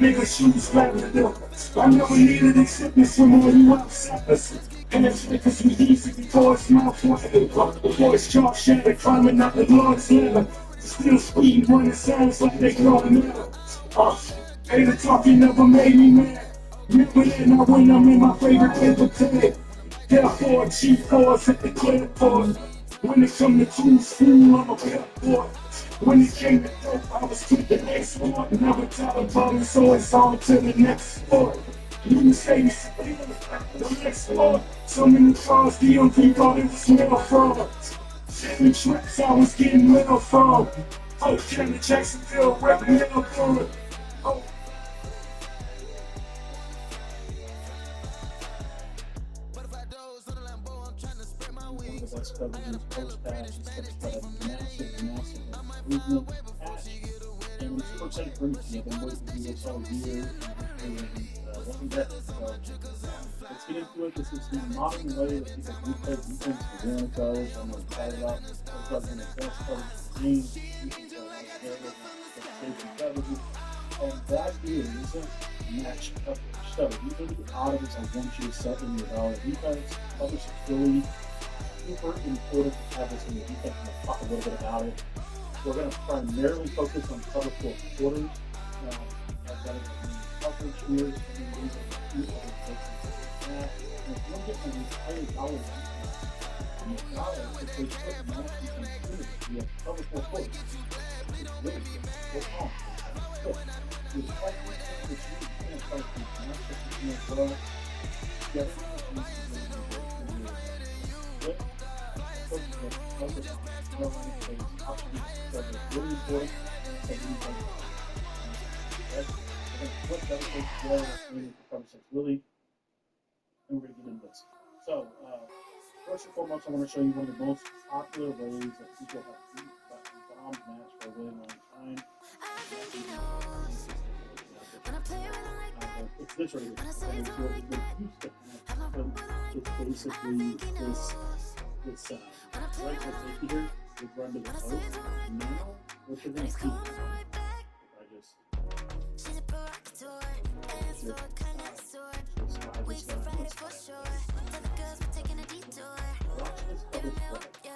Nigga shoes slapping up. I never needed acceptance from all you outsiders. And it's because we easy before it's mouth wide. Before it's jaw shattered, climbing out the Lord's ladder. Still speed running sounds like they growing up. Hater talking never made me mad. Remember that now when I'm in my favorite paper tag. Therefore, cheap cars at the clipboard. When it come to tools, school, I'm a pep boy. When it came to dope, I was to the next sport. Never tell about it, so it's on to the next sport. You say me the next sport. So many cars, DMV thought it was mail fraud. Seven tracks I was getting mail from. Oh, Janet Jacksonville, rap mail fraud. Oh, one of the best coverages post-patch. This coverage put a massive improvement patch. And when Sports Center brings it to you, I've been waiting to do this all year, and wasn't better. So let's get into it. This is the modern way that people replay defense for the NFL. So I'm going to call it up. Talk about one of the best coverage in the game. Defense are a lot of narrative, safety coverages. And that is match coverage. So these are the items I want you to set in your dollar defense. Coverage is really super important to have this in your defense. I'm going to talk a little bit about it. We're going to primarily focus on cover four quarters. I've got it in coverage here. And then these are the two other places that. And if you want to get an entire dollar defense, in the dollar, if they put match defense in it, you have cover four quarters. It's really good. Go on. Good. With fight defense, which you can't fight defense, match defense as well. The other thing that you need to do is split coaches that focus on airline plays, option that is really important. So we need to right? We're going to flip that approach together. That's meaning for cover six. Really, and we're going to get into this. So, first and foremost, I want to show you one of the most popular ways that people have beat bomb match for a really long time. It's this right here. Okay, so the two-step match, it's basically this right safety here would run to the post. Now, what you're going to see if I just slide this guy, watch this coverage play.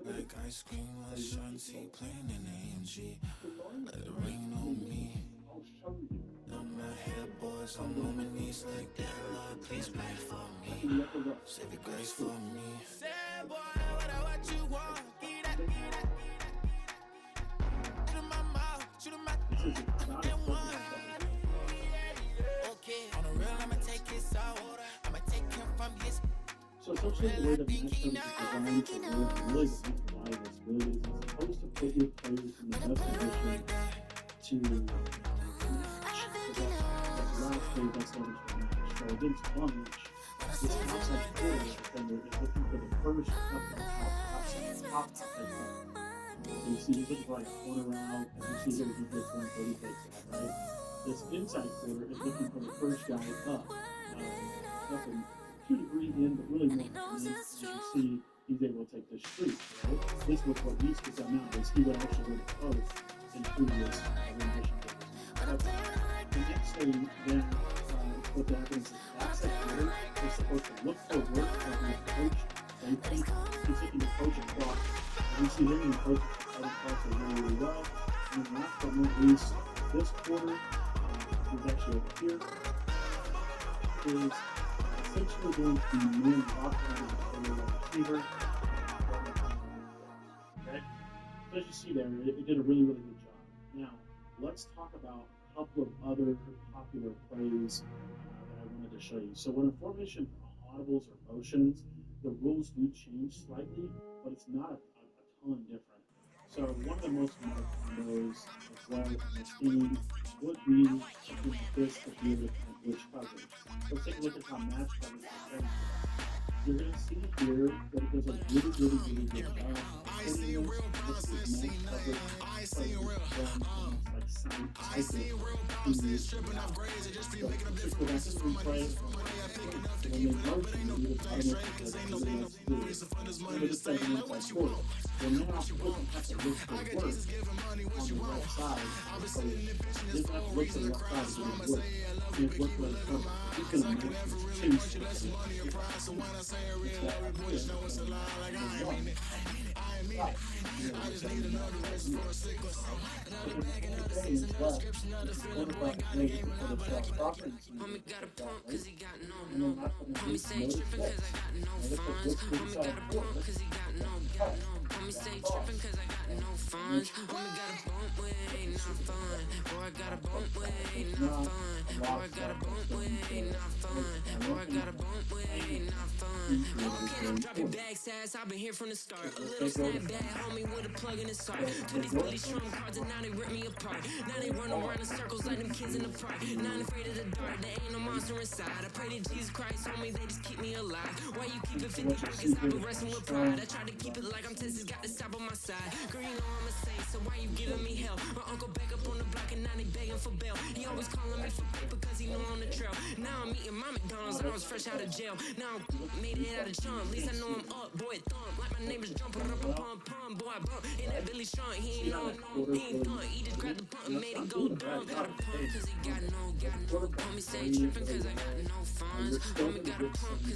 Like ice cream on Shanty, playing in AMG. Let it rain on me. On my head, boys, I'm on my knees like that. Lord, please pray for me. Save your grace for me. Say, boy, what you want? Get that. Shoot in my mouth, shoot in my get one. Okay, on the real, I'ma take his out. I'ma take him from his. So essentially the way that match coverage is designed to work, and really the reason why it's good is it's supposed to put your players in the best position to match the last play best leverage to match. So against bunch, this outside quarter defender is looking for the first up and out top outside corner. So you see he's looking for like a corner route, and you see here he gets one 30 takes that, right? This inside quarter is looking for the first guy up. Up and to a degree in, but really more in. As you see, he's able to take this streak, right? This was what used to come out is he would actually go to post in previous renditions of this. But the next thing then what happens is outside quarter is supposed to look for work from his coach safety. He's looking to coach across. And you see him in coach other parts are really well. And then last but not least, this quarter is actually over here is essentially going to be man locked on the receiver. Okay? So as you see there, it did a really good job. Now, let's talk about a couple of other popular plays that I wanted to show you. So when a formation audibles or motions, the rules do change slightly, but it's not a ton different. So one of the most marked combos as well in this game would be something like this, the beard and witch coverage. Let's take a look at how match coverage performs for that. You're going to see here that it does a really good job of hitting this. This is match coverage players run in this like cycle to the quick action replay and sprint. So when they merge them, they do this automatically as everybody likes to do. And they just set an inside quarter. Well, now he doesn't have to look for work on the left side as opposed he doesn't have to look for the left side to get his work. And his work rate is perfect. So he's going to match these two straight away. If I see it's that right here, going number one, right. And then just setting him up right here. Right? But then the only thing is left is the corner button here we can put a sharp crossing symbol just like that, right? And then last but not least, notice this. Notice that this inside quarter doesn't touch that cross. Okay? So make sure that the super don't touch that. There's not a lot of stuff that's going to break it down. One thing that I appreciate is very important. Is they go to front side. So they go to front side, they are going to right? And what you see here is how strong the run is on this side. And so back to here, right? Okay. Now let's take a look at the replay. You can see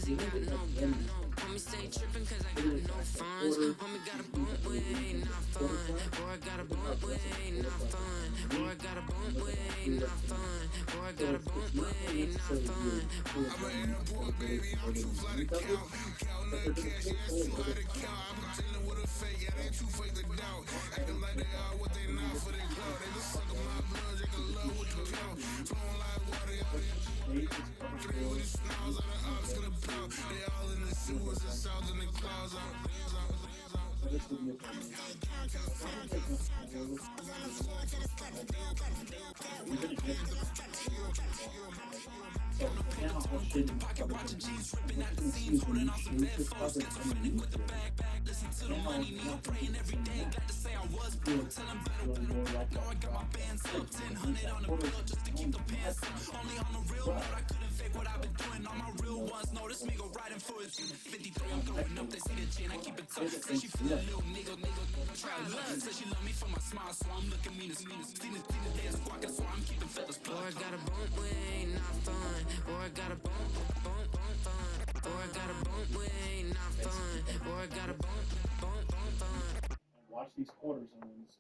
that this comes up, right? You see how that quarter is really moving? And that's not doing a bad job of hitting this corner. So the quarter button's very low. You're still going to get some really good edge ready hitting it back to the quarter. These dudes have really good hands at the quarter point. Look at how aggressive the quarter button is underneath, and look at how free that thing is. So it's not going to necessarily be a full adrenaline that's going to really convert it into coverage, but they're going to still play a little bit of counter defense. So match coverage here when we look at the defensive aspect of it is if you shade the beam, let's just shade this cover four underneath kind of what we see kind of looks like right here. So this would be a formation. As long as there's no shadow in the right, you're going to get the match coverage here as well, right? So right now I'll shade the match coverage underneath, and what you're going to see is when you shade this coverage underneath here, now the match coverage is the same match. Here, it's really more like that drop down straight from the inside quarter, so it's going to be match coverage. But notice how it goes up. So actually, when I pivot and flip, what's happening and watch these quarter zones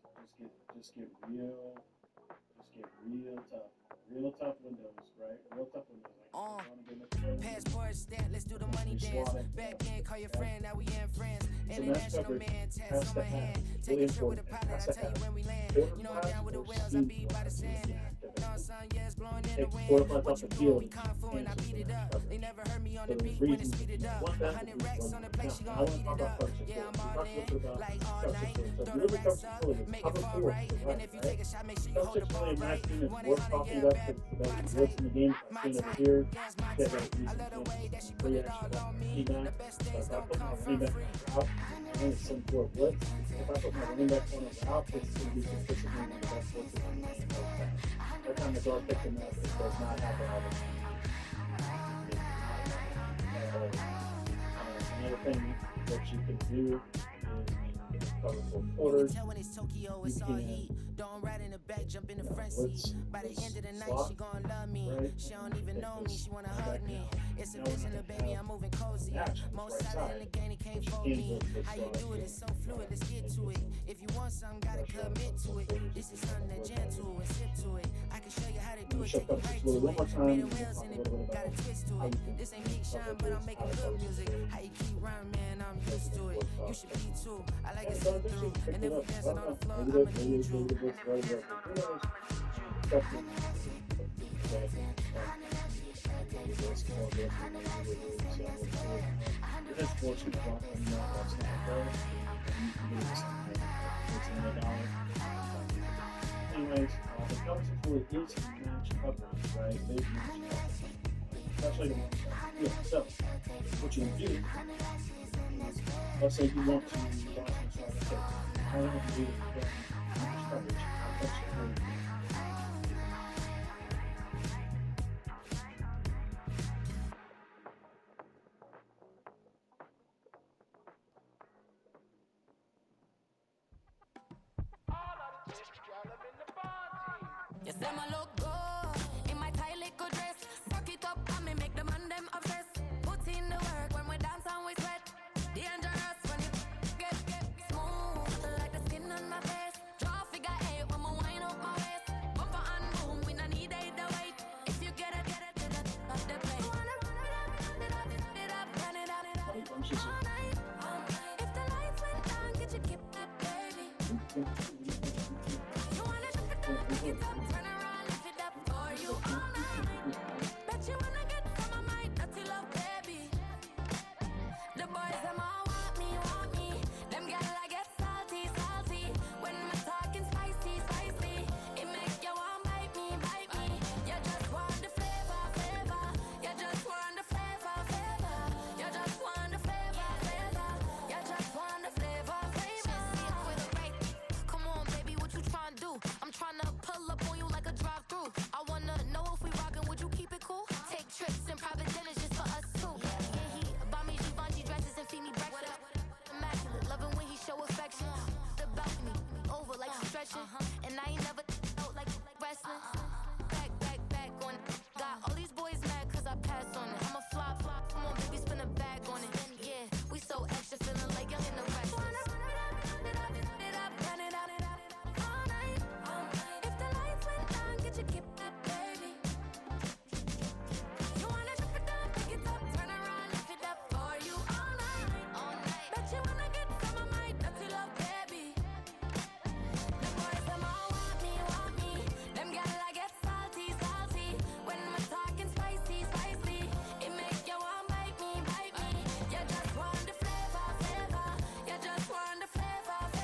real tough windows, right? Real tough windows. Like if zone again, look at Passport stamp, let's do the money they dance. slot it. Back then, call your Okay? friend, now we in friends. So match International coverage man, tats has on to my have, hand. it's Take really a trip with important, a it pilot, has I'll to tell you have when we land. quarter You know I'm flash down with the or whales, I seam be by the flash in sand. the active No element. sun, yes, blowing in the Take the quarter wind. flash What off you the doing? field, We it kung fu and I cancels beat the it match up. They coverage. never heard me on So the there's beat when it reasons speed it you up. want that, there's 100 reasons why racks you on the don't. plate, Now, she I gon' want to eat talk it about up. coverage Yeah, support. I'm We all talked a little in, bit about like all coverage night. support. So if Throw you the look at coverage racks up, support, it's make it cover fall four to right. the And right, if you right? take a shot, make sure you Cover hold the six really, ball in my right. opinion, is 1 worth 800, talking yeah, about bad, because it's the best my blitz type. in the game. If I My stand over type, here, yes, you my guys type. aren't I using love the way this that she put play it action all like on a me. running back. The best So things if I don't put my come running from back free. on a route, it's going to send for a blitz. If I put my running back on a route, it's going to be consistently one of the best blitzes in the game every time. Every time the guard picks him up, it does not happen all the time. It does not happen at all. Another thing that you can do is with cover four You can quarters, tell when it's Tokyo, you it's all can heat. Don't ride in the back, jump in the front seat. blitz By the end this of the night, she slot, gon' love me. right? She And don't you can even take know me, this she wanna running hug back me. now. It's a Now we vision, can little baby, have I'm moving a cozy. match on this Most right solid in side, the game, he can't but you fold can me. blitz this How you slot as do it, well. it's so fluid, let's get Make to this it. If you want something, gotta pressure on commit cover to four it. quarters if This you is want to something to blitz jam all to over. and sip to it. I can show you how to I'm do going to it, show take you cover six right fluid to one it. more time, Made and it then we'll wheels talk in a it, little bit got a about twist to how it. you can This ain't peak cover shine, but I'm this, making how to good cover this music. quarter. How you keep rhyming, man, I'm That's used what to it. sports You talk. should be too. I like And it so see I think through. you picked And it if we up. dancing on the Well, floor, maybe I'ma maybe need you. maybe the blitz right, but who knows? I mean, it's up to you. Okay, so the basketball goes for me. So your head sports is welcome. That's not though. You can do this tonight for $14. Anyways, the Pelicans really is match coverage, right? They match coverage, especially the ones that yeah. So what you do is, let's say you want to watch and start a tape. All you have to do is go and match coverage. That's really Yes, them a look good in my tight little dress. Rock it up and me make the man them obsessed. Put in the work when we dance and we sweat. Dangerous when it get smooth like the skin on my face. Draw figure eight when we wind up my waist. Bumper and boom, we no need either wait. If you get it, off the plate. Wanna run it up, run it up. All night. If the lights went down, get your keep that baby. You wanna pick it up, pick it up, turn around, lift it up for you all night. Bet you wanna get some of my dirty love, baby. The boys them all want me. Them gyal I get salty. When me talking spicy. It make you want bite me. You just want the flavor. You just want the flavor. You just want the flavor. You just want the flavor. See it with a right. Come on, baby, what you tryna do? I'm tryna pull up on you like a drive-through. I wanna know if we rockin', would you keep it cool? Take trips and private dinners just for us two. Yeah, he buy me Givenchy dresses and feed me breakfast. Immaculate, loving when he show affection. The balcony, over like stretching. And I ain't never out like wrestling. Back on it. Got all these boys mad cause I passed on it. I'm a flop. Come on, baby, spin a bag on it. Yeah, we so extra, feeling like young in the rest. Run it up, all night. If the lights went down, get your keep that baby. You wanna drop it down, pick it up, turn around, lift it up for you all night. Bet you wanna get some of my dirty love, baby. The boys them all want me. Them gyal I get salty. When me talking spicy. It make you want bite me. You just want the flavor. You just want the flavor.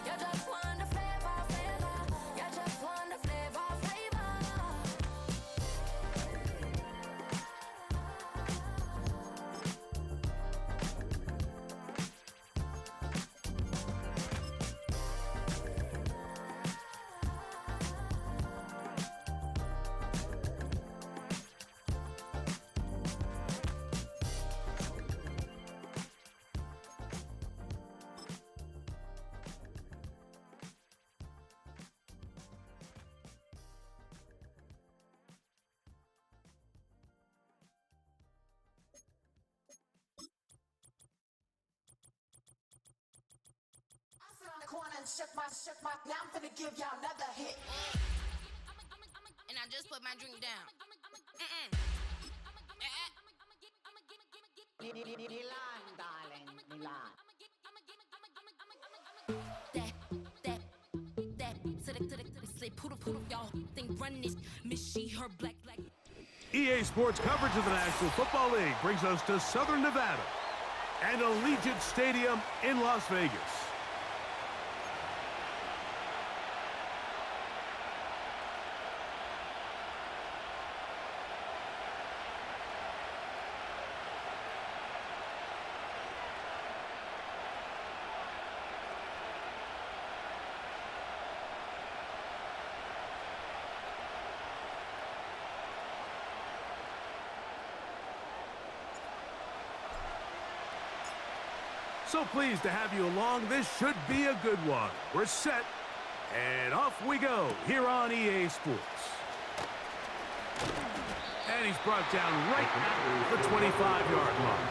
You just want the flavor. You just want the flavor. Corner and shook my. Now I'm finna give y'all another hit. And I just put my drink down. Milan, darling, Milan. That to the say poodle y'all think run this Miss she her black. EA Sports coverage of the National Football League brings us to Southern Nevada and Allegiant Stadium in Las Vegas. So pleased to have you along. This should be a good one. We're set, and off we go here on EA Sports. And he's brought down right at the 25-yard line.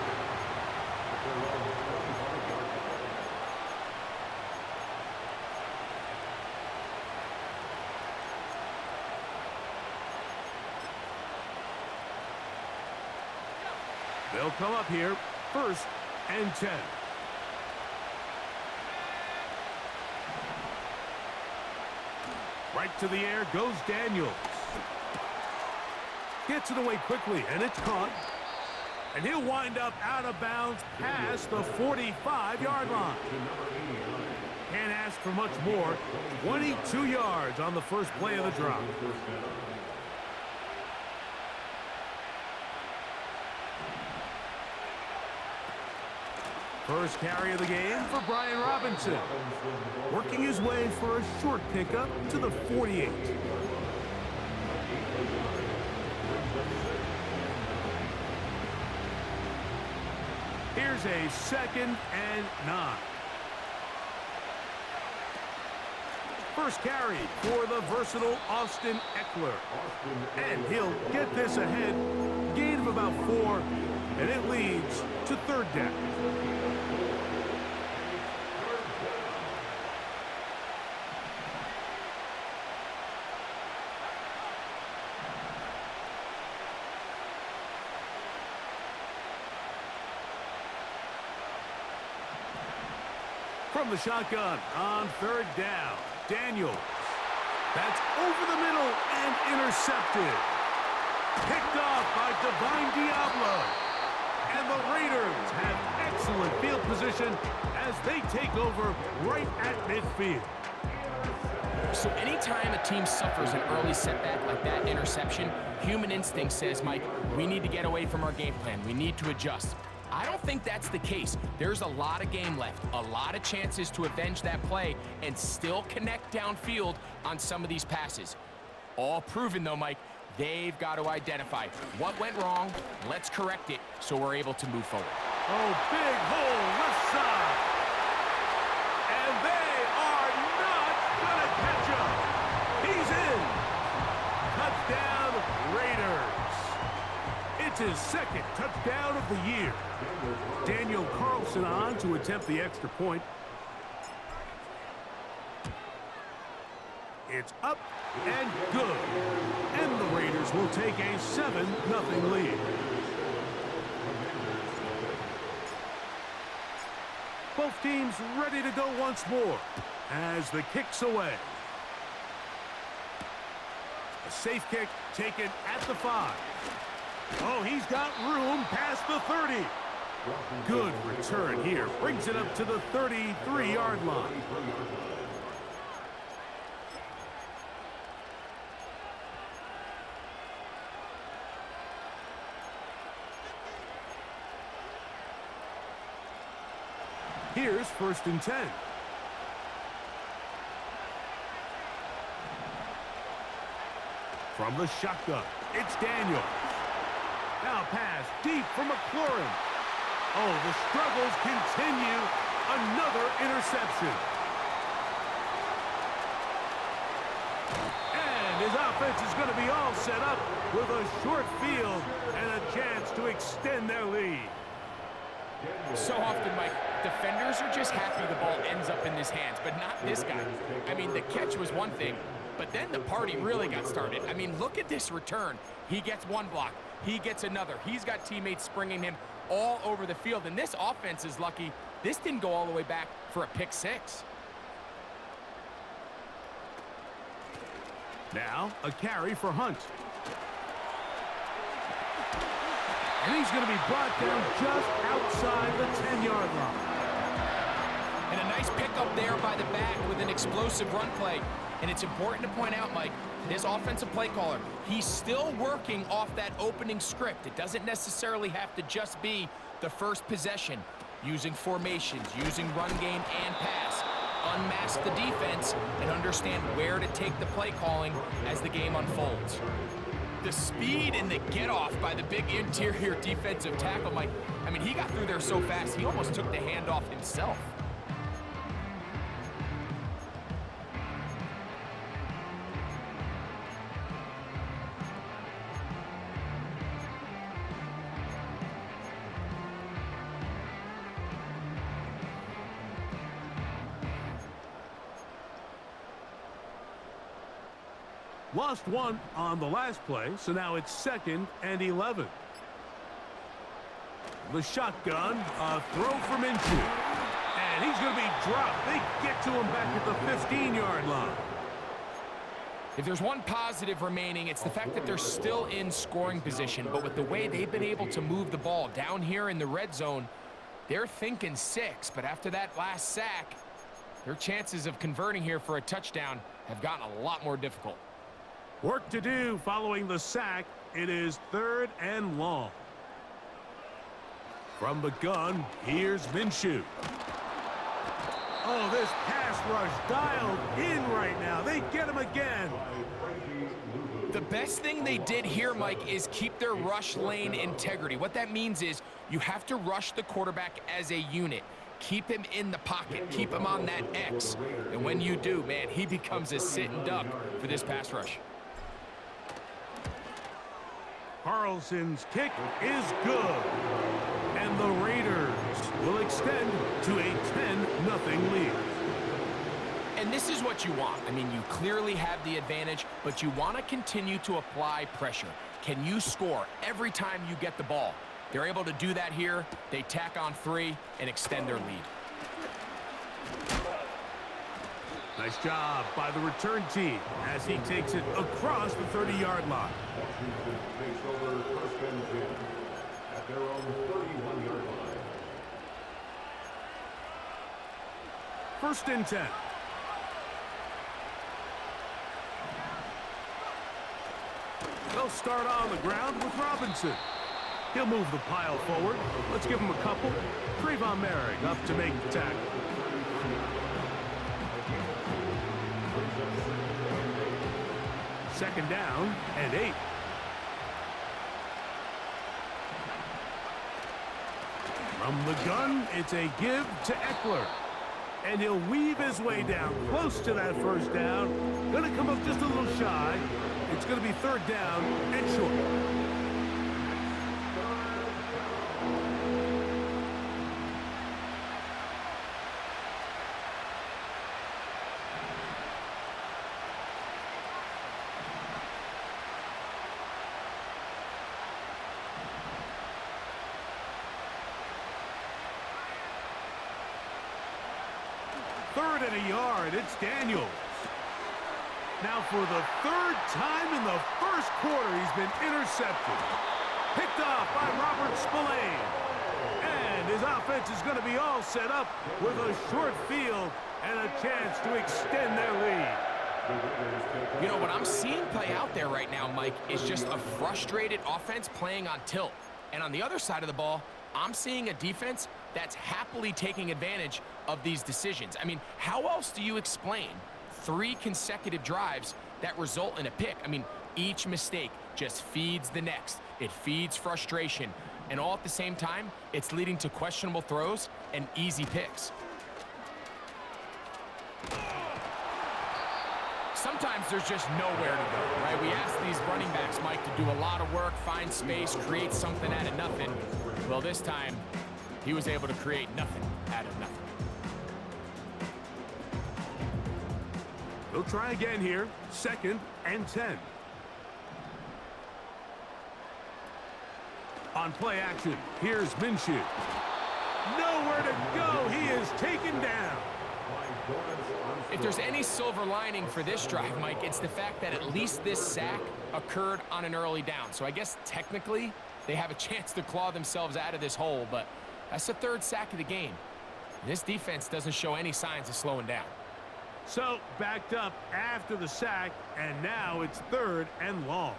They'll come up here, 1st and 10. Right to the air goes Daniels. Gets it away quickly, and it's caught. And he'll wind up out of bounds past the 45-yard line. Can't ask for much more. 22 yards on the first play of the drop. First carry of the game for Brian Robinson. Working his way for a short pickup to the 48. Here's a 2nd and 9. First carry for the versatile Austin Eckler. And he'll get this ahead. Gain of about 4, and it leads to 3rd down. From the shotgun on 3rd down, Daniels. That's over the middle and intercepted. Picked off by Divine Diablo. And the Raiders have excellent field position as they take over right at midfield. So anytime a team suffers an early setback like that interception, human instinct says, Mike, we need to get away from our game plan. We need to adjust. I don't think that's the case. There's a lot of game left, a lot of chances to avenge that play and still connect downfield on some of these passes. All proven, though, Mike, they've got to identify what went wrong, let's correct it so we're able to move forward. Oh, big hole left side. And they are not going to catch him. He's in. Touchdown, Raiders. It's his 2nd touchdown of the year. Daniel Carlson on to attempt the extra point. It's up and good. And the Raiders will take a 7-0 lead. Both teams ready to go once more as the kick's away. A safe kick taken at the 5. Oh, he's got room past the 30. Good return here. Brings it up to the 33-yard line. Here's 1st and 10. From the shotgun, it's Daniel. Now pass deep for McLaurin. Oh, the struggles continue. Another interception. And his offense is going to be all set up with a short field and a chance to extend their lead. So often, Mike, defenders are just happy the ball ends up in his hands, but not this guy. I mean, the catch was one thing, but then the party really got started. I mean, look at this return. He gets one block. He gets another. He's got teammates springing him all over the field, and this offense is lucky this didn't go all the way back for a pick 6. Now, a carry for Hunt. And he's going to be brought down just outside the 10-yard line. And a nice pickup there by the back with an explosive run play. And it's important to point out, Mike, this offensive play caller, he's still working off that opening script. It doesn't necessarily have to just be the first possession. Using formations, using run game and pass. Unmask the defense and understand where to take the play calling as the game unfolds. The speed and the get-off by the big interior defensive tackle, Mike. I mean, he got through there so fast, he almost took the handoff himself. Lost one on the last play, so now it's 2nd and 11. The shotgun, a throw from Minshew. And he's going to be dropped. They get to him back at the 15-yard line. If there's one positive remaining, it's the fact that they're still in scoring position. But with the way they've been able to move the ball down here in the red zone, they're thinking 6. But after that last sack, their chances of converting here for a touchdown have gotten a lot more difficult. Work to do following the sack. It is 3rd and long. From the gun, here's Minshew. Oh, this pass rush dialed in right now. They get him again. The best thing they did here, Mike, is keep their rush lane integrity. What that means is you have to rush the quarterback as a unit. Keep him in the pocket. Keep him on that X. And when you do, man, he becomes a sitting duck for this pass rush. Carlson's kick is good. And the Raiders will extend to a 10-0 lead. And this is what you want. I mean, you clearly have the advantage, but you want to continue to apply pressure. Can you score every time you get the ball? They're able to do that here. They tack on 3 and extend their lead. Nice job by the return team as he takes it across the 30-yard line. At their own 31-yard line. 1st and 10. They'll start on the ground with Robinson. He'll move the pile forward. Let's give him a couple. Trayvon Merrick up to make the tackle. Second down and 8. From the gun, it's a give to Eckler. And he'll weave his way down close to that 1st down. Gonna come up just a little shy. It's gonna be 3rd down and short. Third and a yard, it's Daniels. Now for the 3rd time in the 1st quarter, he's been intercepted. Picked off by Robert Spillane. And his offense is going to be all set up with a short field and a chance to extend their lead. You know, what I'm seeing play out there right now, Mike, is just a frustrated offense playing on tilt. And on the other side of the ball, I'm seeing a defense that's happily taking advantage of these decisions. I mean, how else do you explain 3 consecutive drives that result in a pick? I mean, each mistake just feeds the next. It feeds frustration. And all at the same time, it's leading to questionable throws and easy picks. Sometimes there's just nowhere to go, right? We ask these running backs, Mike, to do a lot of work, find space, create something out of nothing. Well, this time, he was able to create nothing out of nothing. They'll try again here. 2nd and 10. On play action, here's Minshew. Nowhere to go. He is taken down. If there's any silver lining for this drive, Mike, it's the fact that at least this sack occurred on an early down. So I guess technically they have a chance to claw themselves out of this hole, but that's the 3rd sack of the game. And this defense doesn't show any signs of slowing down. So backed up after the sack, and now it's 3rd and long.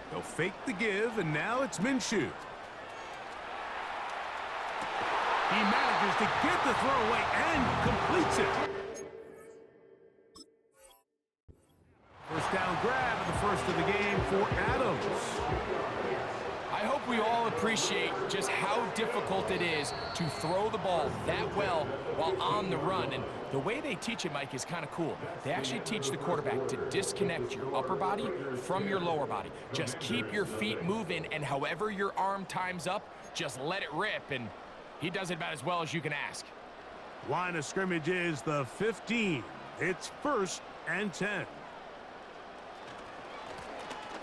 They'll fake the give, and now it's Minshew. He manages to get the throw away and completes it. First down grab in the first of the game for Adams. I hope we all appreciate just how difficult it is to throw the ball that well while on the run. And the way they teach it, Mike, is kind of cool. They actually teach the quarterback to disconnect your upper body from your lower body. Just keep your feet moving, and however your arm times up, just let it rip. And he does it about as well as you can ask. Line of scrimmage is the 15. It's 1st and 10.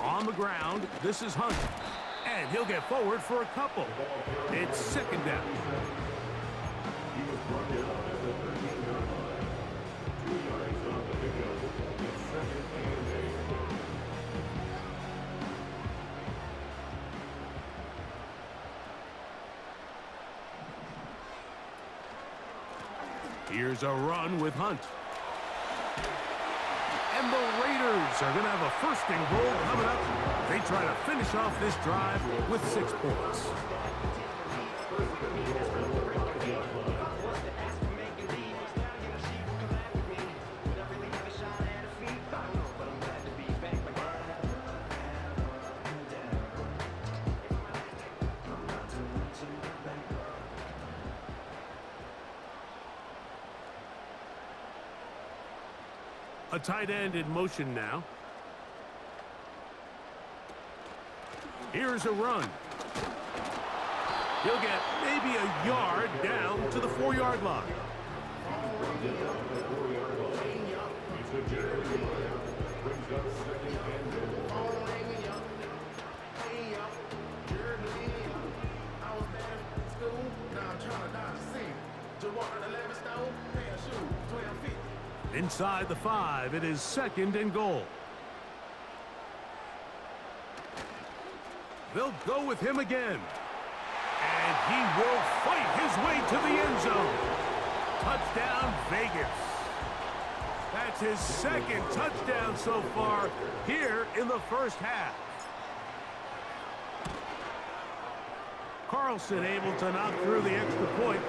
On the ground, this is Hunt. And he'll get forward for a couple. It's second down. Here's a run with Hunt. And the Raiders are going to have a first and goal coming up. They try to finish off this drive with 6 points. A tight end in motion now. Here's a run. He'll get maybe a yard down to the 4-yard line. Inside the 5, it is second and goal. They'll go with him again. And he will fight his way to the end zone. Touchdown, Vegas. That's his second touchdown so far here in the first half. Carlson able to knock through the extra point.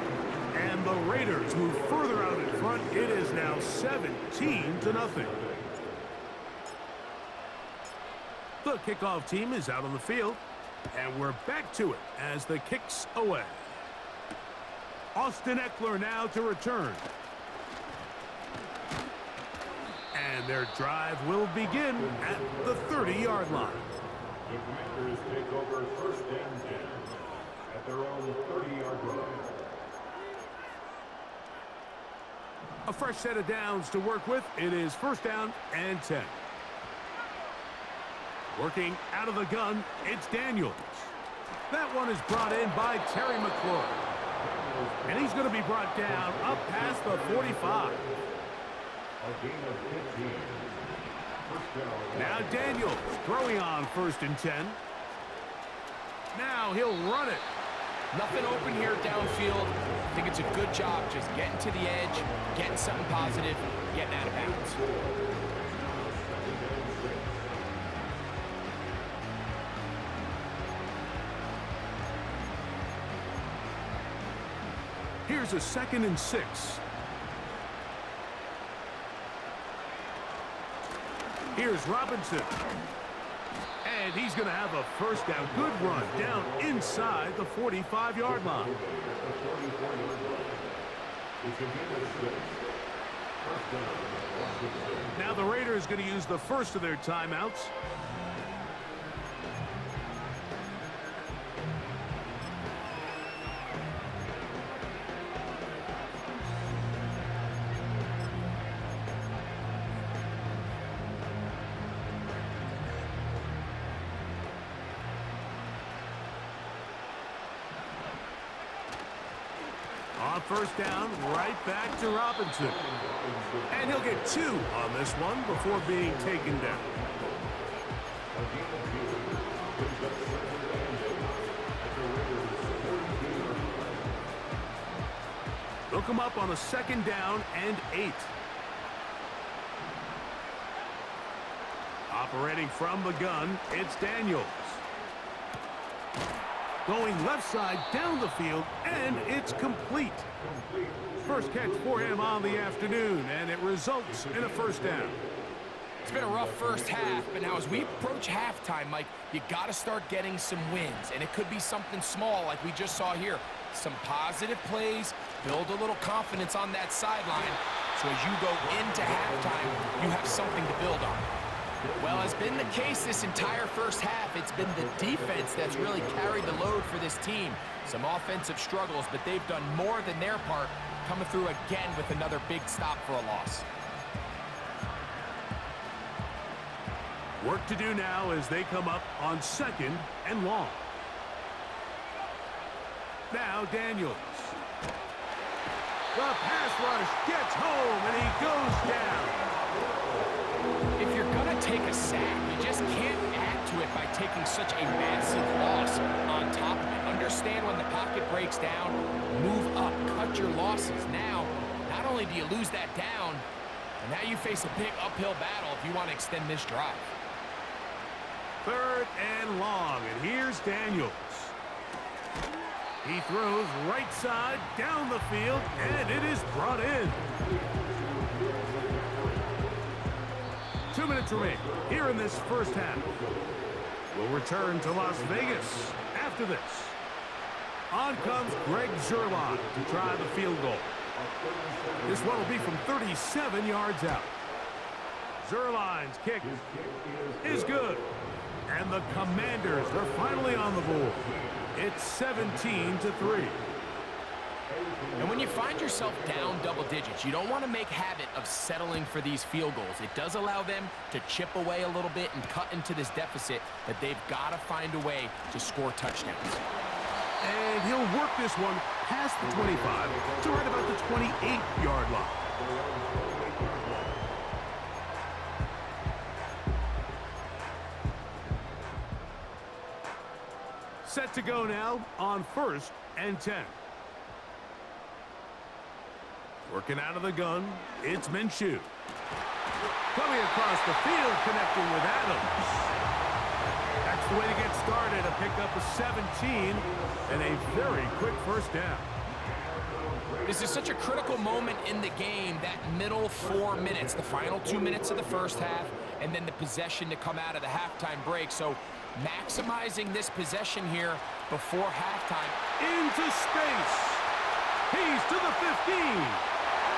And the Raiders move further out in front. It is now 17-0. The kickoff team is out on the field. And we're back to it as the kick's away. Austin Eckler now to return. And their drive will begin at the 30-yard line. The Commanders take over first and 10 at their own 30-yard line. A fresh set of downs to work with. It is first down and 10. Working out of the gun, it's Daniels. That one is brought in by Terry McLaurin. And he's going to be brought down up past the 45. Now Daniels throwing on first and 10. Now he'll run it. Nothing open here downfield. I think it's a good job just getting to the edge, getting something positive, getting out of bounds. Here's a 2nd and 6. Here's Robinson. And he's going to have a first down. Good run down inside the 45-yard line. Now the Raiders going to use the first of their timeouts. On first down, right back to Robinson. And he'll get 2 on this one before being taken down. They'll come up on a 2nd down and 8. Operating from the gun, it's Daniels. Going left side down the field, and it's complete. First catch for him on the afternoon, and it results in a first down. It's been a rough first half, but now as we approach halftime, Mike, you got to start getting some wins, and it could be something small like we just saw here. Some positive plays, build a little confidence on that sideline, so as you go into halftime, you have something to build on. Well, as been the case this entire first half, it's been the defense that's really carried the load for this team. Some offensive struggles, but they've done more than their part, coming through again with another big stop for a loss. Work to do now as they come up on 2nd and long. Now Daniels. The pass rush gets home, and he goes down. If you're going to take a sack, you just can't add to it by taking such a massive loss on top of it. Understand when the pocket breaks down, move up, cut your losses. Now, not only do you lose that down, but now you face a big uphill battle if you want to extend this drive. 3rd and long, and here's Daniels. He throws right side down the field, and it is brought in. 2 minutes remain here in this first half. We'll return to Las Vegas after this. On comes Greg Zuerlein to try the field goal. This one will be from 37 yards out. Zuerlein's kick is good. And the Commanders are finally on the board. It's 17-3. And when you find yourself down double digits, you don't want to make habit of settling for these field goals. It does allow them to chip away a little bit and cut into this deficit, but they've got to find a way to score touchdowns. And he'll work this one past the 25 to right about the 28-yard line. Set to go now on 1st and 10. Working out of the gun, it's Minshew. Coming across the field, connecting with Adams. That's the way to get started, a pickup of 17 and a very quick first down. This is such a critical moment in the game, that middle 4 minutes, the final 2 minutes of the first half, and then the possession to come out of the halftime break. So maximizing this possession here before halftime. Into space. He's to the 15.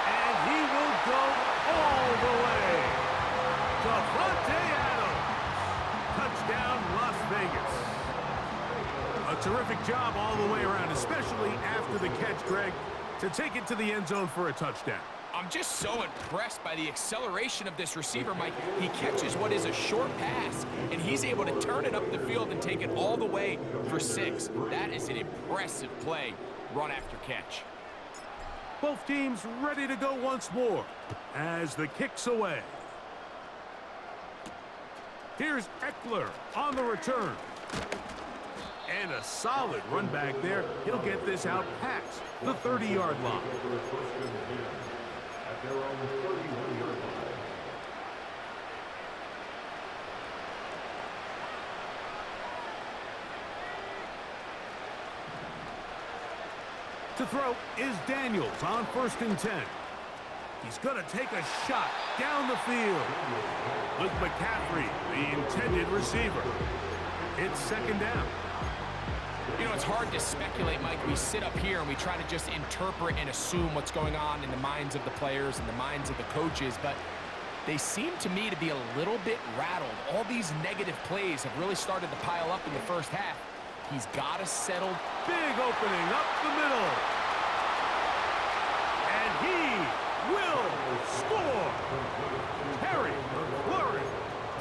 And he will go all the way. Davante Adams. Touchdown, Las Vegas. A terrific job all the way around, especially after the catch, Greg, to take it to the end zone for a touchdown. I'm just so impressed by the acceleration of this receiver, Mike. He catches what is a short pass, and he's able to turn it up the field and take it all the way for 6. That is an impressive play, run after catch. Both teams ready to go once more as the kick's away. Here's Eckler on the return. And a solid run back there. He'll get this out past the 30-yard line. At their own 31-yard line. To throw is Daniels on 1st and 10. He's going to take a shot down the field. Luke McCaffrey, the intended receiver. It's 2nd down. You know, it's hard to speculate, Mike. We sit up here and we try to just interpret and assume what's going on in the minds of the players and the minds of the coaches, but they seem to me to be a little bit rattled. All these negative plays have really started to pile up in the first half. He's got to settle. Big opening up the middle. And he will score. Terry McLaurin.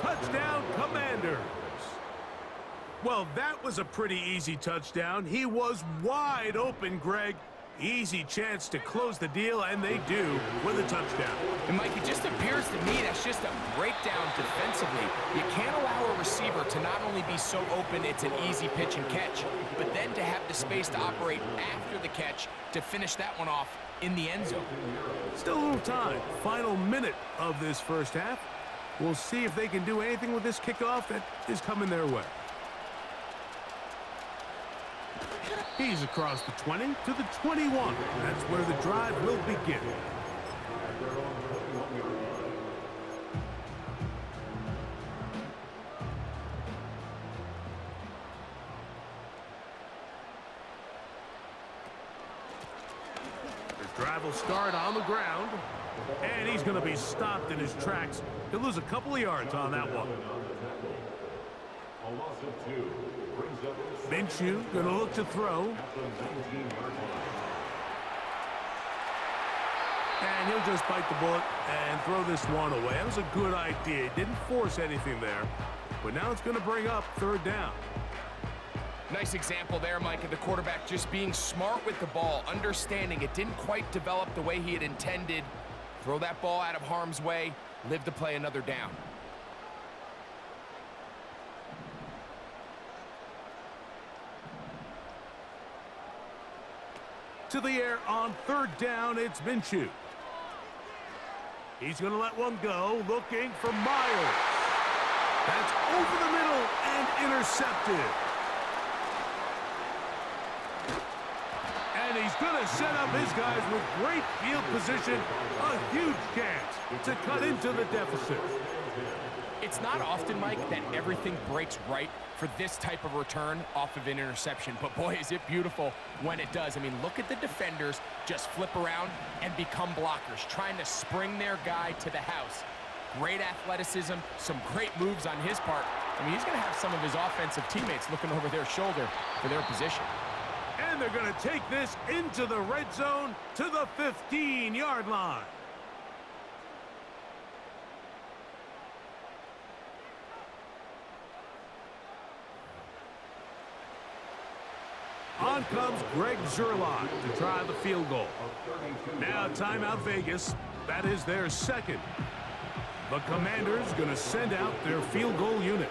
Touchdown, Commanders. Well, that was a pretty easy touchdown. He was wide open, Greg. Easy chance to close the deal, and they do with a touchdown. And, Mike, it just appears to me that's just a breakdown defensively. You can't allow a receiver to not only be so open it's an easy pitch and catch, but then to have the space to operate after the catch to finish that one off in the end zone. Still a little time. Final minute of this first half. We'll see if they can do anything with this kickoff that is coming their way. He's across the 20 to the 21. That's where the drive will begin. The drive will start on the ground. And he's going to be stopped in his tracks. He'll lose a couple of yards on that one. A loss of 2. Minshew going to look to throw. And he'll just bite the bullet and throw this one away. That was a good idea. Didn't force anything there. But now it's going to bring up 3rd down. Nice example there, Mike, of the quarterback just being smart with the ball, understanding it didn't quite develop the way he had intended. Throw that ball out of harm's way, live to play another down. To the air on third down, it's Minshew. He's going to let one go, looking for Myers. That's over the middle and intercepted. And he's going to set up his guys with great field position. A huge chance to cut into the deficit. It's not often, Mike, that everything breaks right for this type of return off of an interception. But boy, is it beautiful when it does. I mean, look at the defenders just flip around and become blockers, trying to spring their guy to the house. Great athleticism, some great moves on his part. I mean, he's going to have some of his offensive teammates looking over their shoulder for their position. And they're going to take this into the red zone to the 15-yard line. On comes Greg Zuerlein to try the field goal. Now timeout Vegas. That is their second. The Commanders going to send out their field goal unit.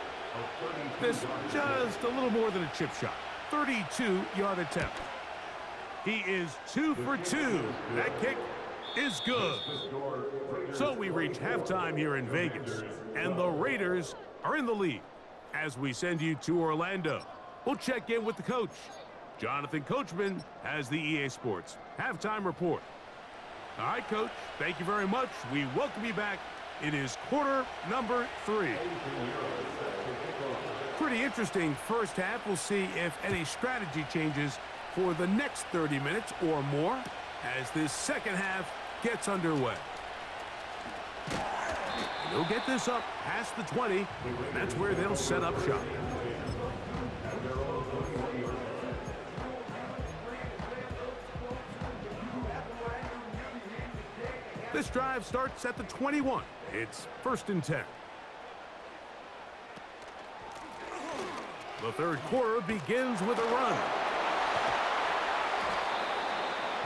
This just a little more than a chip shot. 32-yard attempt. He is 2 for 2. That kick is good. So we reach halftime here in Vegas, and the Raiders are in the lead. As we send you to Orlando, we'll check in with the coach. Jonathan Coachman has the EA Sports halftime report. All right, Coach, thank you very much. We welcome you back. It is quarter number 3. Pretty interesting first half. We'll see if any strategy changes for the next 30 minutes or more as this second half gets underway. They'll get this up past the 20, and that's where they'll set up shop. This drive starts at the 21. It's 1st and 10. The third quarter begins with a run.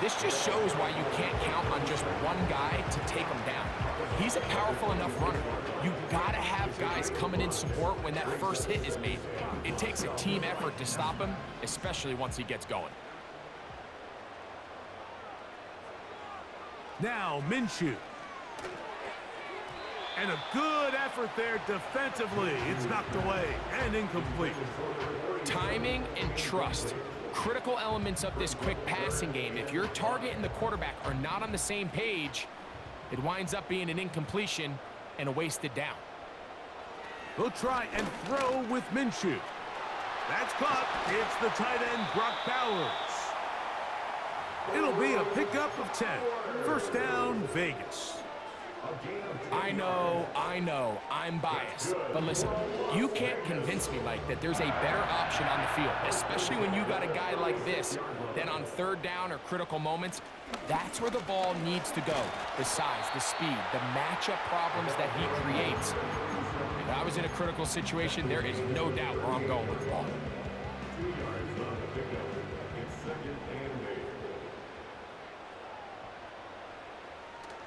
This just shows why you can't count on just one guy to take him down. He's a powerful enough runner. You gotta have guys coming in support when that first hit is made. It takes a team effort to stop him, especially once he gets going. Now Minshew. And a good effort there defensively. It's knocked away and incomplete. Timing and trust. Critical elements of this quick passing game. If your target and the quarterback are not on the same page, it winds up being an incompletion and a wasted down. We'll try and throw with Minshew. That's caught. It's the tight end, Brock Bowers. It'll be a pickup of 10. First down, Vegas. I know, I'm biased. But listen, you can't convince me, Mike, that there's a better option on the field, especially when you got a guy like this, than on third down or critical moments. That's where the ball needs to go. The size, the speed, the matchup problems that he creates. If I was in a critical situation, there is no doubt where I'm going with the ball.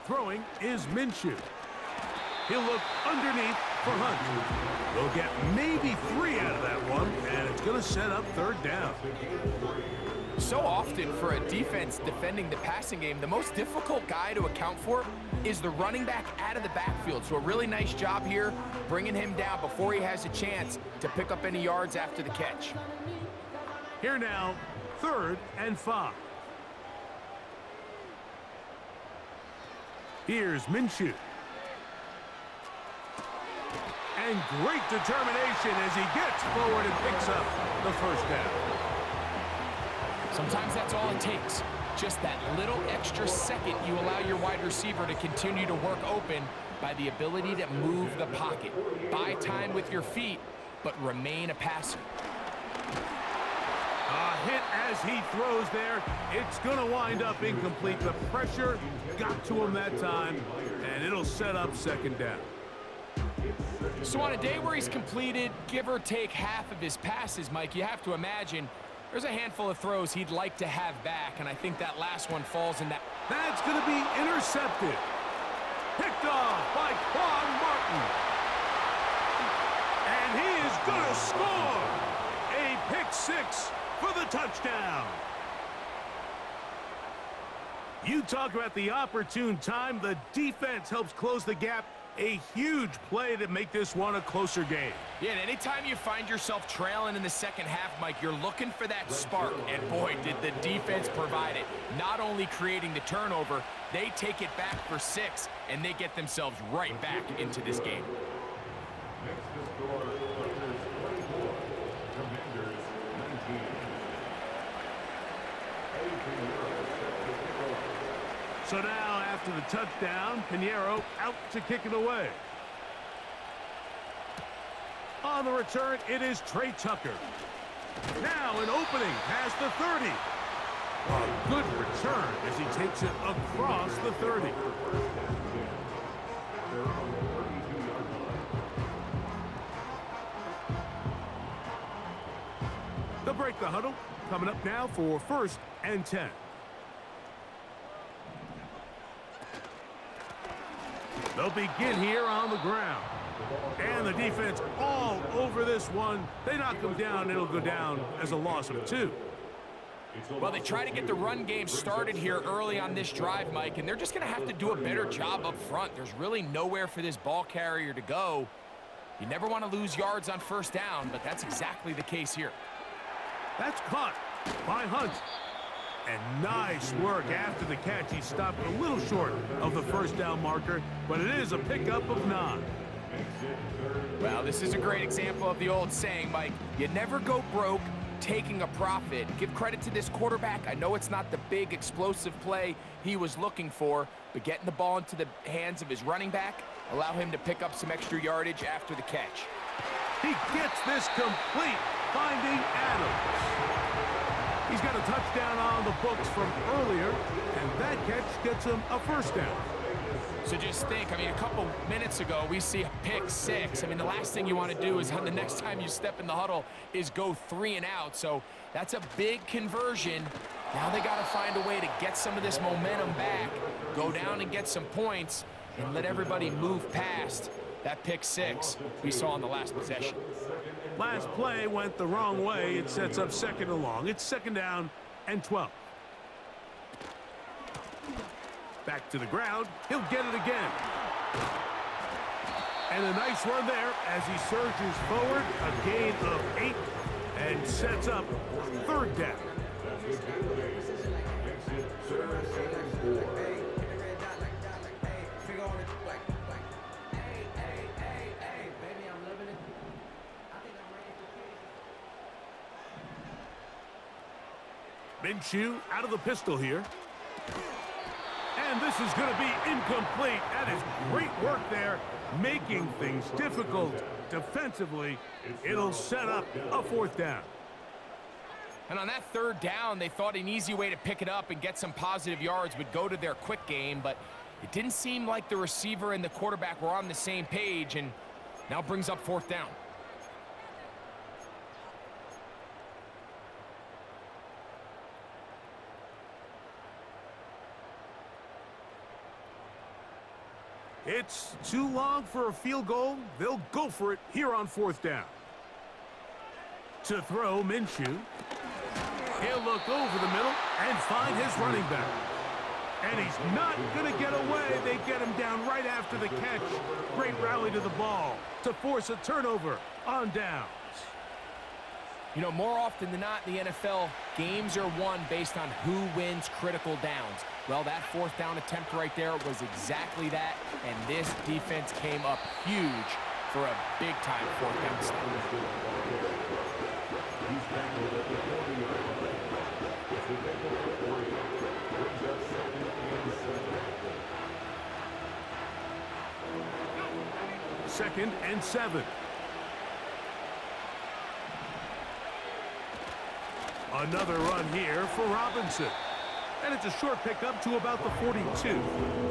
Throwing is Minshew. He'll look underneath for Hunt. They'll get maybe 3 out of that one, and it's going to set up third down. So often for a defense defending the passing game, the most difficult guy to account for is the running back out of the backfield. So a really nice job here bringing him down before he has a chance to pick up any yards after the catch. Here now, 3rd and 5. Here's Minshew. And great determination as he gets forward and picks up the first down. Sometimes that's all it takes. Just that little extra second you allow your wide receiver to continue to work open by the ability to move the pocket. Buy time with your feet, but remain a passer. A hit as he throws there. It's going to wind up incomplete. The pressure got to him that time, and it'll set up second down. So on a day where he's completed, give or take half of his passes, Mike, you have to imagine there's a handful of throws he'd like to have back, and I think that last one falls in that. That's going to be intercepted. Picked off by Quan Martin. And he is going to score. A pick six for the touchdown. You talk about the opportune time. The defense helps close the gap. A huge play to make this one a closer game. Yeah, and anytime you find yourself trailing in the second half, Mike, you're looking for that spark. And boy, did the defense provide it. Not only creating the turnover, they take it back for 6, and they get themselves right back into this game. Next to score, Raiders 24, Commanders 19. So now, after the touchdown, Pinheiro out to kick it away. On the return, it is Trey Tucker. Now an opening past the 30. A good return as he takes it across the 30. They'll break the huddle. Coming up now for 1st and 10. They'll begin here on the ground. And the defense all over this one. They knock him down. It'll go down as a loss of 2. Well, they try to get the run game started here early on this drive, Mike, and they're just going to have to do a better job up front. There's really nowhere for this ball carrier to go. You never want to lose yards on 1st down, but that's exactly the case here. That's caught by Hunt. And nice work after the catch. He stopped a little short of the 1st down marker, but it is a pickup of 9. Well, this is a great example of the old saying, Mike, you never go broke taking a profit. Give credit to this quarterback. I know it's not the big explosive play he was looking for, but getting the ball into the hands of his running back, allow him to pick up some extra yardage after the catch. He gets this complete, finding Adams. He's got a touchdown on the books from earlier, and that catch gets him a 1st down. So just think, I mean, a couple minutes ago, we see a pick 6. I mean, the last thing you want to do is the next time you step in the huddle is go 3 and out. So that's a big conversion. Now they got to find a way to get some of this momentum back, go down and get some points, and let everybody move past that pick 6 we saw on the last possession. Last play went the wrong way. It sets up 2nd and long. It's 2nd down and 12. Back to the ground. He'll get it again. And a nice run there as he surges forward. A gain of 8 and sets up 3rd down. Minshew out of the pistol here. And this is going to be incomplete. That is great work there, making things difficult defensively. It'll set up a 4th down. And on that 3rd down, they thought an easy way to pick it up and get some positive yards would go to their quick game, but it didn't seem like the receiver and the quarterback were on the same page, and now brings up 4th down. It's too long for a field goal. They'll go for it here on 4th down. To throw, Minshew. He'll look over the middle and find his running back. And he's not going to get away. They get him down right after the catch. Great rally to the ball to force a turnover on downs. You know, more often than not in the NFL, games are won based on who wins critical downs. Well, that 4th down attempt right there was exactly that, and this defense came up huge for a big-time 4th down stop. Second and 7. Another run here for Robinson. And it's a short pickup to about the 42.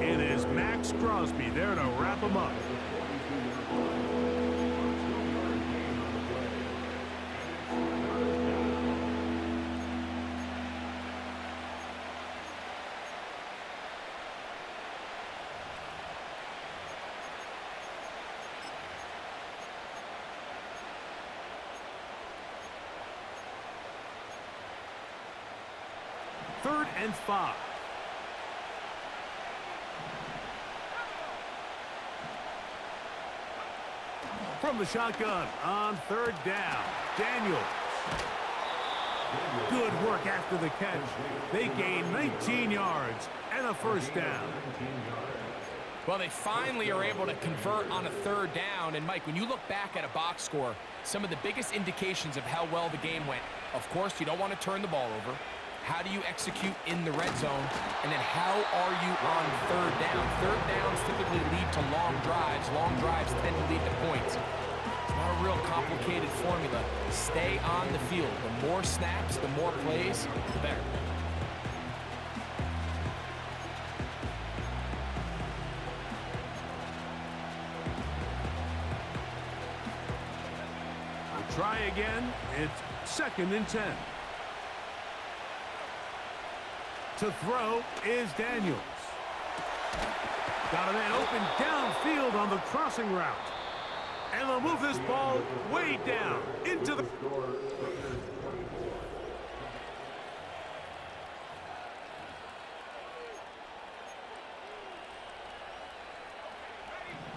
It is Max Crosby there to wrap him up. 3rd and 5. From the shotgun on 3rd down, Daniels. Good work after the catch. They gain 19 yards and a 1st down. Well, they finally are able to convert on a 3rd down. And, Mike, when you look back at a box score, some of the biggest indications of how well the game went, of course, you don't want to turn the ball over. How do you execute in the red zone? And then how are you on 3rd down? 3rd downs typically lead to long drives. Long drives tend to lead to points. It's not a real complicated formula. Stay on the field. The more snaps, the more plays, the better. We'll try again. It's 2nd and 10. To throw is Daniels. Got a man open downfield on the crossing route. And they'll move this ball way down into the...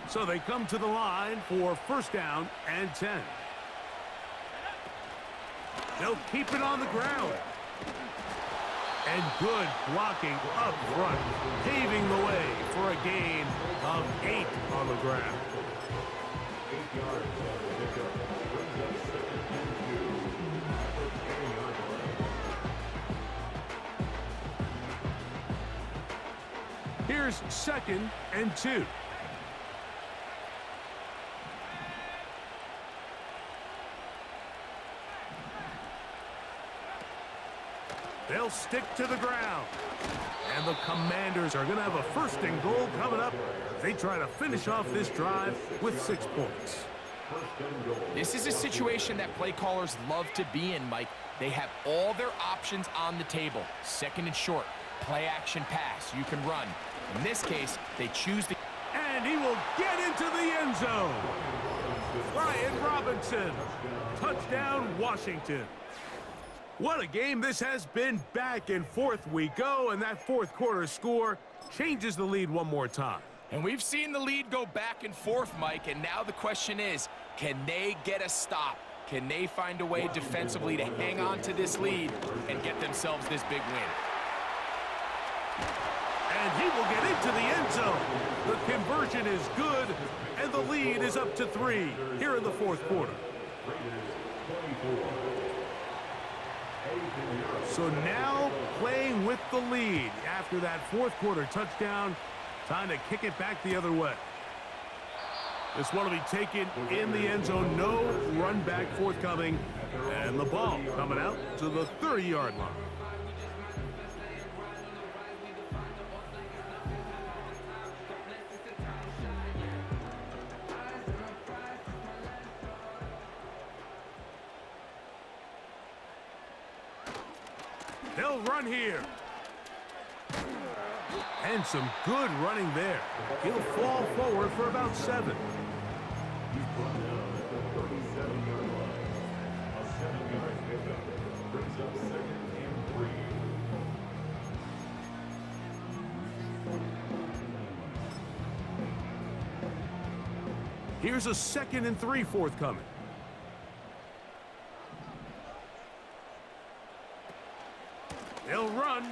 So they come to the line for 1st down and 10. They'll keep it on the ground. And good blocking up front, paving the way for a gain of 8 on the ground. 8 yards on the pickup. Brings up 2nd and 2. Here's 2nd and 2. They'll stick to the ground. And the Commanders are going to have a 1st and goal coming up. They try to finish off this drive with 6 points. This is a situation that play callers love to be in, Mike. They have all their options on the table. 2nd and short, play action pass. You can run. In this case, they choose the... And he will get into the end zone. Brian Robinson. Touchdown, Washington. What a game this has been. Back and forth we go, and that 4th quarter score changes the lead one more time. And we've seen the lead go back and forth, Mike, and now the question is, can they get a stop? Can they find a way defensively to hang on to this lead and get themselves this big win? And he will get into the end zone. The conversion is good, and the lead is up to 3 here in the 4th quarter. So now playing with the lead after that 4th quarter touchdown, time to kick it back the other way. This one will be taken in the end zone. No run back forthcoming. And the ball coming out to the 30-yard line. They'll run here. And some good running there. He'll fall forward for about 7. He's brought down at the 37-yard line. A 7-yard pickup brings up 2nd and 3. Here's a 2nd and 3 forthcoming. They'll run.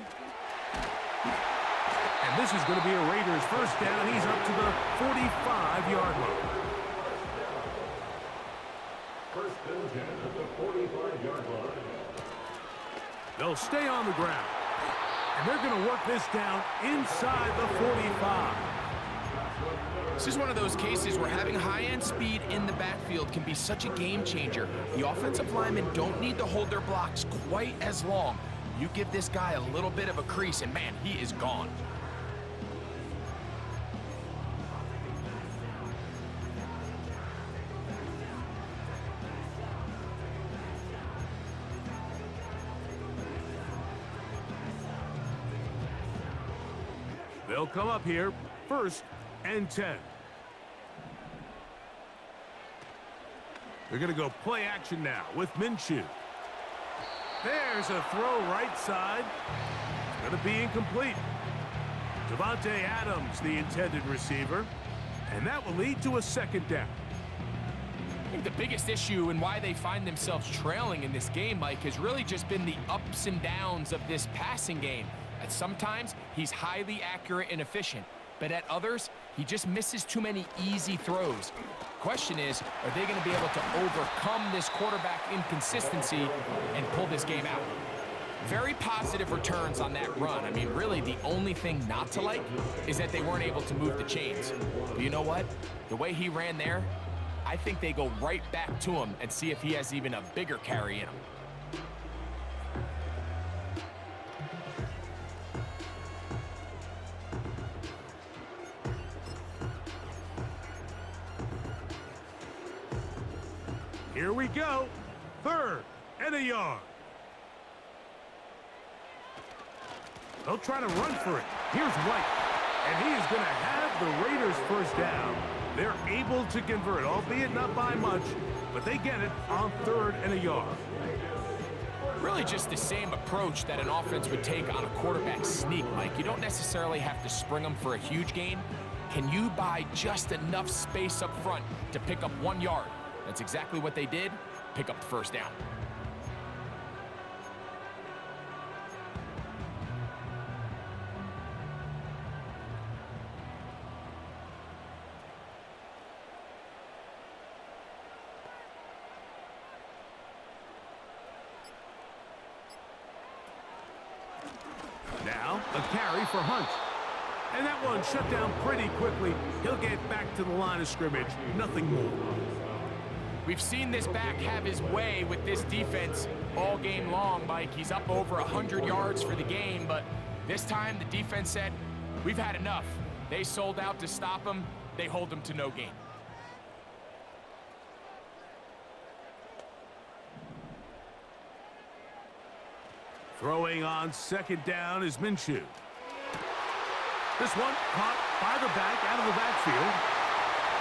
And this is going to be a Raiders 1st down. He's up to the 45-yard line. 1st and 10 at the 45-yard line. They'll stay on the ground. And they're going to work this down inside the 45. This is one of those cases where having high-end speed in the backfield can be such a game changer. The offensive linemen don't need to hold their blocks quite as long. You give this guy a little bit of a crease, and man, he is gone. They'll come up here, 1st and 10. They're going to go play action now with Minshew. There's a throw right side. Going to be incomplete. Devontae Adams, the intended receiver. And that will lead to a second down. I think the biggest issue and why they find themselves trailing in this game, Mike, has really just been the ups and downs of this passing game. At sometimes, he's highly accurate and efficient, but at others, he just misses too many easy throws. Question is, are they going to be able to overcome this quarterback inconsistency and pull this game out? Very positive returns on that run. I mean, really, the only thing not to like is that they weren't able to move the chains. But you know what? The way he ran there, I think they go right back to him and see if he has even a bigger carry in him. Here we go. 3rd and a yard. They'll try to run for it. Here's White. And he is going to have the Raiders first down. They're able to convert, albeit not by much, but they get it on 3rd and a yard. Really just the same approach that an offense would take on a quarterback sneak, Mike. You don't necessarily have to spring them for a huge gain. Can you buy just enough space up front to pick up 1 yard? That's exactly what they did. Pick up the first down. Now, a carry for Hunt. And that one shut down pretty quickly. He'll get back to the line of scrimmage. Nothing more. We've seen this back have his way with this defense all game long, Mike. He's up over 100 yards for the game, but this time the defense said, we've had enough. They sold out to stop him. They hold him to no gain. Throwing on 2nd down is Minshew. This one caught by the back out of the backfield.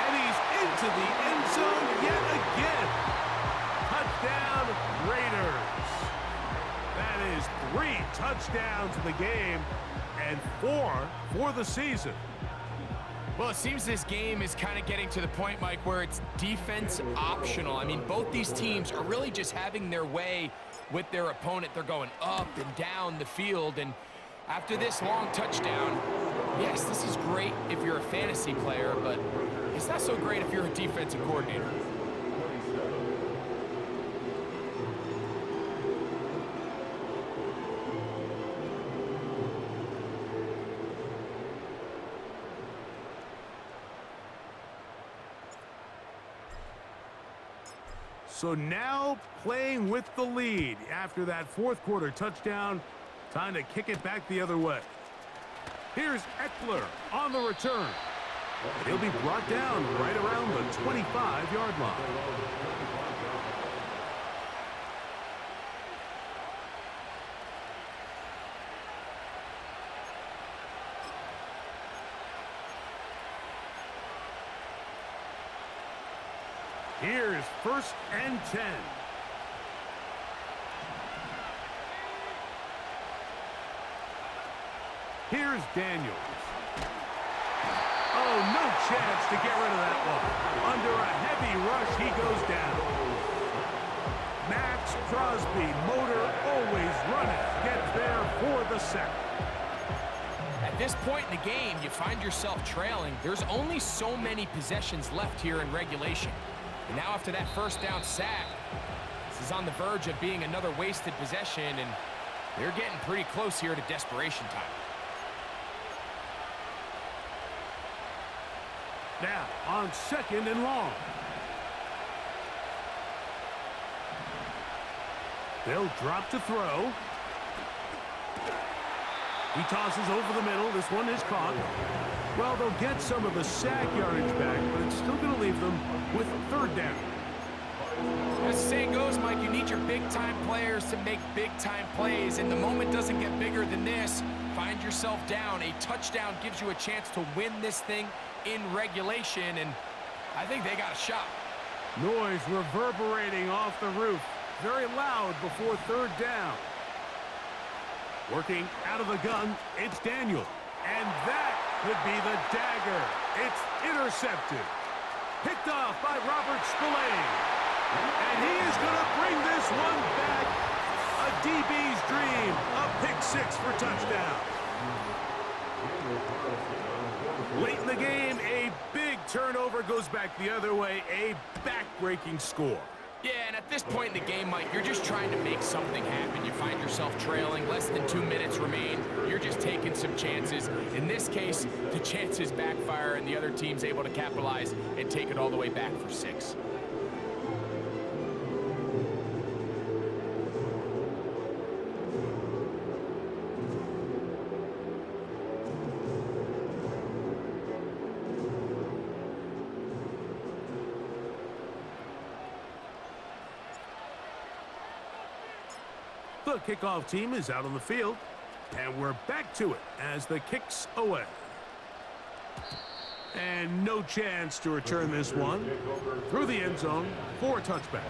And he's into the end zone yet again. Touchdown, Raiders. That is 3 touchdowns in the game and 4 for the season. Well, it seems this game is kind of getting to the point, Mike, where it's defense optional. I mean, both these teams are really just having their way with their opponent. They're going up and down the field, and after this long touchdown, yes, this is great if you're a fantasy player, but it's not so great if you're a defensive coordinator. So now playing with the lead after that 4th quarter touchdown. Time to kick it back the other way. Here's Eckler on the return. And he'll be brought down right around the 25-yard line. Here's 1st and 10. Here's Daniels. Oh, no chance to get rid of that one. Under a heavy rush, he goes down. Max Crosby, motor always running, gets there for the sack. At this point in the game, you find yourself trailing. There's only so many possessions left here in regulation. And now after that 1st down sack, this is on the verge of being another wasted possession, and they're getting pretty close here to desperation time. Now on 2nd and long. They'll drop to throw. He tosses over the middle. This one is caught. Well, they'll get some of the sack yardage back, but it's still going to leave them with 3rd down. As the saying goes, Mike, you need your big-time players to make big-time plays, and the moment doesn't get bigger than this. Find yourself down. A touchdown gives you a chance to win this thing in regulation, and I think they got a shot. Noise reverberating off the roof. Very loud before 3rd down. Working out of the gun, it's Daniel. And that could be the dagger. It's intercepted. Picked off by Robert Spillane. And he is going to bring this one back. A DB's dream. A pick six for touchdown. Late in the game, a big turnover goes back the other way. A back-breaking score. Yeah, and at this point in the game, Mike, you're just trying to make something happen. You find yourself trailing, less than 2 minutes remain. You're just taking some chances. In this case, the chances backfire, and the other team's able to capitalize and take it all the way back for 6. The kickoff team is out on the field, and we're back to it as the kick's away. And no chance to return this one through the end zone for a touchback.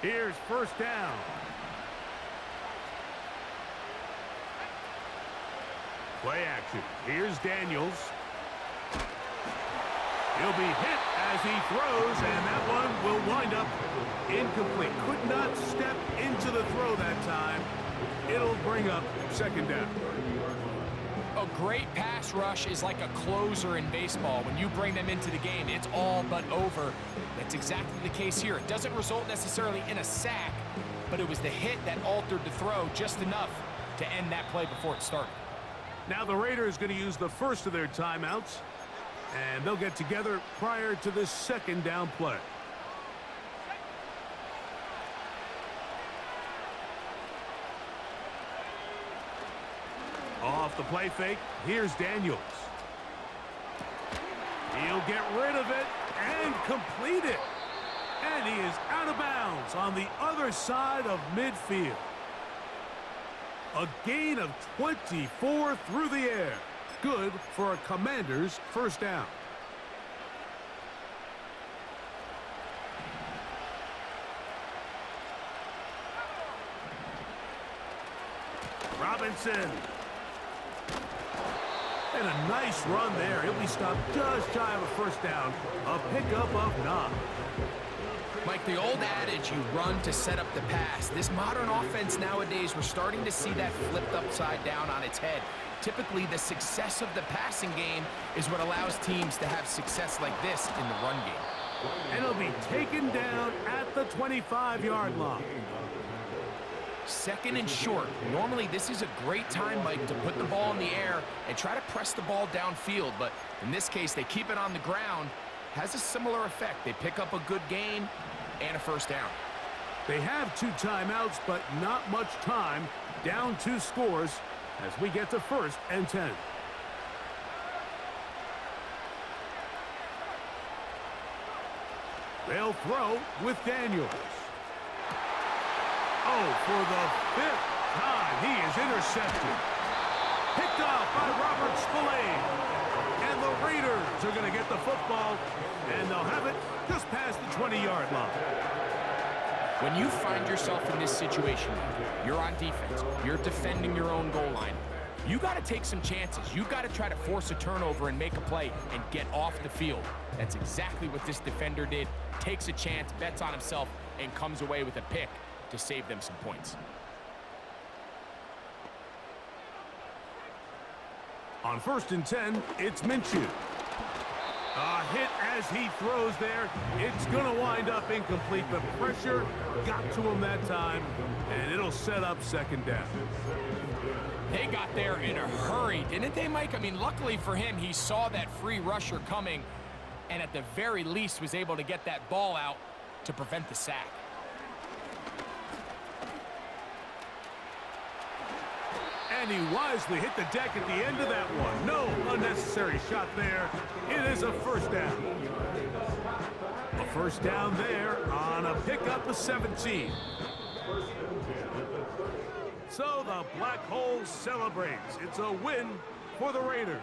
Here's first down. Play action. Here's Daniels. He'll be hit as he throws, and that one will wind up incomplete. Could not step into the throw that time. It'll bring up second down. A great pass rush is like a closer in baseball. When you bring them into the game, it's all but over. That's exactly the case here. It doesn't result necessarily in a sack, but it was the hit that altered the throw just enough to end that play before it started. Now the Raiders going to use the first of their timeouts, and they'll get together prior to this second down play. Off the play fake, here's Daniels. He'll get rid of it and complete it. And he is out of bounds on the other side of midfield. A gain of 24 through the air. Good for a Commander's first down. Robinson. And a nice run there. He'll be stopped just shy of a first down. A pickup of 9. Mike, the old adage, you run to set up the pass. This modern offense nowadays, we're starting to see that flipped upside down on its head. Typically, the success of the passing game is what allows teams to have success like this in the run game. And he'll be taken down at the 25-yard line. Second and short. Normally, this is a great time, Mike, to put the ball in the air and try to press the ball downfield. But in this case, they keep it on the ground. Has a similar effect. They pick up a good gain and a first down. They have 2 timeouts, but not much time. Down 2 scores as we get to 1st and 10. They'll throw with Daniels. Oh, for the 5th time, he is intercepted. Picked off by Robert Spillane. And the Raiders are going to get the football, and they'll have it just past the 20-yard line. When you find yourself in this situation, you're on defense, you're defending your own goal line, you got to take some chances. You got to try to force a turnover and make a play and get off the field. That's exactly what this defender did. Takes a chance, bets on himself, and comes away with a pick to save them some points. On 1st and 10, it's Minshew. A hit as he throws there. It's going to wind up incomplete. The pressure got to him that time, and it'll set up second down. They got there in a hurry, didn't they, Mike? I mean, luckily for him, he saw that free rusher coming, and at the very least was able to get that ball out to prevent the sack. And he wisely hit the deck at the end of that one. No unnecessary shot there. It is a first down. A first down there on a pickup of 17. So the Black Hole celebrates. It's a win for the Raiders.